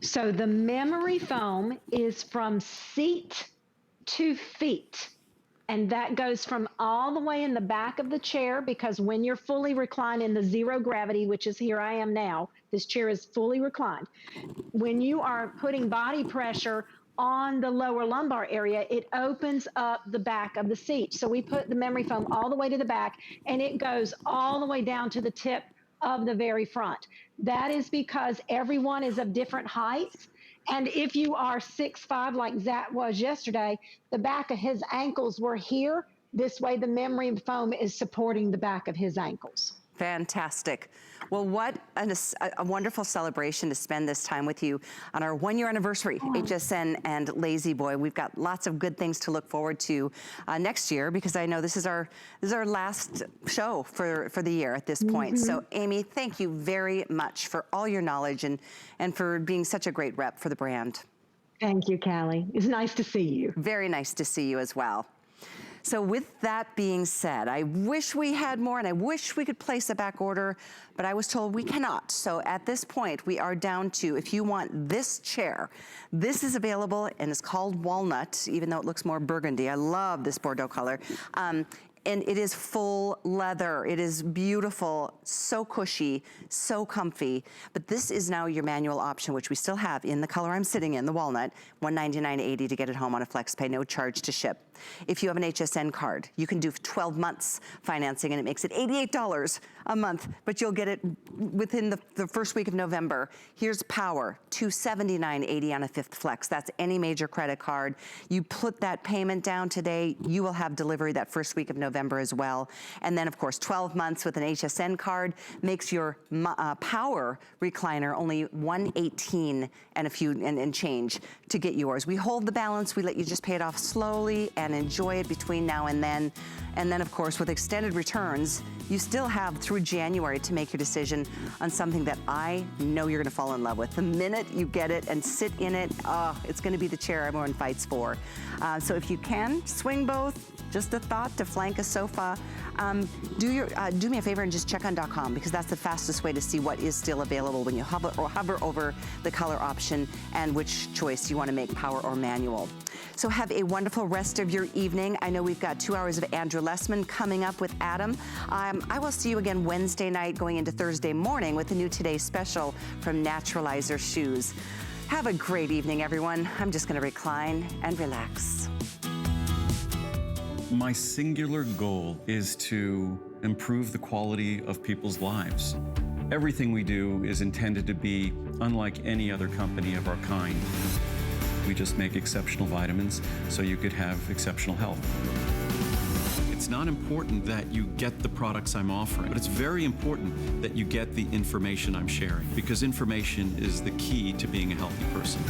So the memory foam is from seat to feet. And that goes from all the way in the back of the chair, because when you're fully reclined in the zero gravity, which is here I am now, this chair is fully reclined. When you are putting body pressure on the lower lumbar area, it opens up the back of the seat. So we put the memory foam all the way to the back, and it goes all the way down to the tip of the very front. That is because everyone is of different heights. And if you are 6'5", like Zach was yesterday, the back of his ankles were here. This way, the memory foam is supporting the back of his ankles. Fantastic. Well, what a wonderful celebration to spend this time with you on our 1-year anniversary, HSN and Lazy Boy. We've got lots of good things to look forward to next year, because I know this is our last show for the year at this point. So, Amy, thank you very much for all your knowledge and for being such a great rep for the brand. Thank you, Callie. It's nice to see you. Very nice to see you as well. So with that being said, I wish we had more, and I wish we could place a back order, but I was told we cannot. So at this point, we are down to, if you want this chair, this is available, and it's called Walnut, even though it looks more burgundy. I love this Bordeaux color. And it is full leather. It is beautiful, so cushy, so comfy. But this is now your manual option, which we still have in the color I'm sitting in, the walnut, $199.80 to get it home on a flex pay, no charge to ship. If you have an HSN card, you can do 12 months financing, and it makes it $88 a month, but you'll get it within the first week of November. Here's Power, $279.80 on a fifth flex. That's any major credit card. You put that payment down today, you will have delivery that first week of November as well. And then, of course, 12 months with an HSN card makes your Power recliner only $118 and change to get yours. We hold the balance. We let you just pay it off slowly and enjoy it between now and then. And then, of course, with extended returns, you still have through January to make your decision on something that I know you're going to fall in love with. The minute you get it and sit in it, it's going to be the chair everyone fights for. So if you can swing both, just a thought to flank a sofa, do me a favor and just check on .com, because that's the fastest way to see what is still available when you hover over the color option and which choice you want to make, power or manual. So have a wonderful rest of your evening. I know we've got 2 hours of Andrew Lessman coming up with Adam. I will see you again Wednesday night going into Thursday morning with the new Today Special from Naturalizer Shoes. Have a great evening, everyone. I'm just going to recline and relax. My singular goal is to improve the quality of people's lives. Everything we do is intended to be unlike any other company of our kind. We just make exceptional vitamins so you could have exceptional health. It's not important that you get the products I'm offering, but it's very important that you get the information I'm sharing, because information is the key to being a healthy person.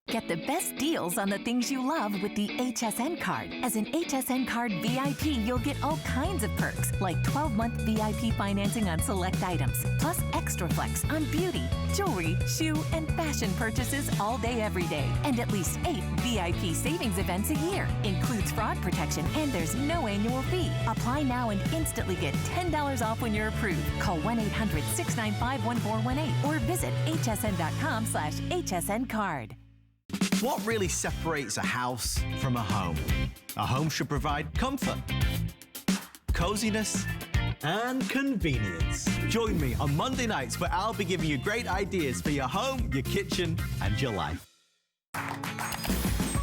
Get Get the best deals on the things you love with the Hsn Card. As an Hsn Card VIP, you'll get all kinds of perks, like 12-month VIP financing on select items, plus extra flex on beauty, jewelry, shoe, and fashion purchases all day, every day. And at least 8 VIP savings events a year. Includes fraud protection, and there's no annual fee. Apply now and instantly get $10 off when you're approved. Call 1-800-695-1418 or visit hsn.com/HSN Card. What really separates a house from a home? A home should provide comfort, coziness, and convenience. Join me on Monday nights where I'll be giving you great ideas for your home, your kitchen, and your life.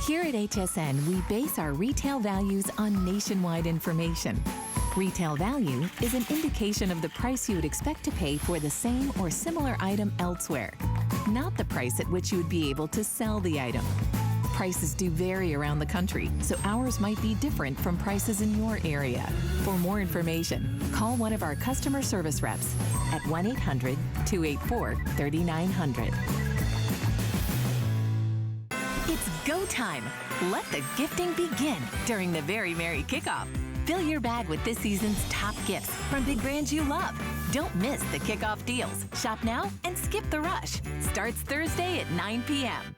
Here at HSN, we base our retail values on nationwide information. Retail value is an indication of the price you would expect to pay for the same or similar item elsewhere, not the price at which you would be able to sell the item. Prices do vary around the country, so ours might be different from prices in your area. For more information, call one of our customer service reps at 1-800-284-3900. It's go time. Let the gifting begin during the Very Merry Kickoff. Fill your bag with this season's top gifts from big brands you love. Don't miss the Kickoff Deals. Shop now and skip the rush. Starts Thursday at 9 p.m.